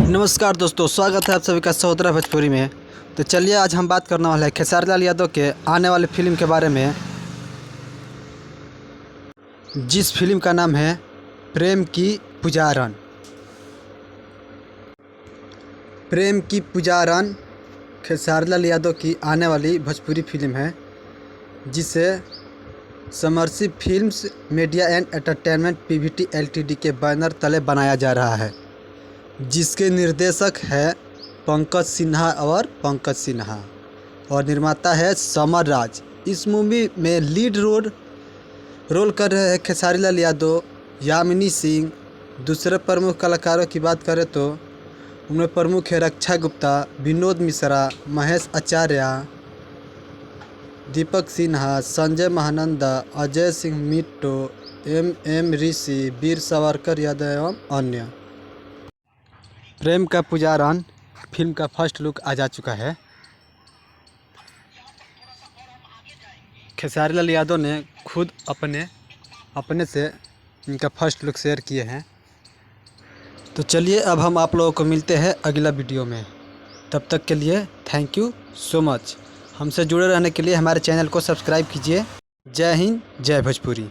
नमस्कार दोस्तों, स्वागत है आप सभी का सहोदरा भोजपुरी में। तो चलिए आज हम बात करने वाले हैं खेसारी लाल यादव के आने वाले फिल्म के बारे में, जिस फिल्म का नाम है प्रेम की पुजारन। प्रेम की पुजारन खेसारी लाल यादव की आने वाली भोजपुरी फिल्म है, जिसे Samrasi films media and entertainment PVT LTD के बैनर तले बनाया जा रहा है, जिसके निर्देशक है पंकज सिन्हा और निर्माता है समर राज। इस मूवी में लीड रोल कर रहे हैं खेसारी लाल यादव, यामिनी सिंह। दूसरे प्रमुख कलाकारों की बात करें तो उनमें प्रमुख है रक्षा गुप्ता, विनोद मिश्रा, महेश आचार्य, दीपक सिन्हा, संजय महानंदा, अजय सिंह मिट्टो, एम ऋषि, वीर सावरकर यादव एवं अन्य। प्रेम का पुजारन फिल्म का फर्स्ट लुक आ जा चुका है। खेसारी लाल यादव ने खुद अपने से इनका फर्स्ट लुक शेयर किए हैं। तो चलिए अब हम आप लोगों को मिलते हैं अगला वीडियो में। तब तक के लिए थैंक यू सो मच। हमसे जुड़े रहने के लिए हमारे चैनल को सब्सक्राइब कीजिए। जय हिंद, जय भोजपुरी।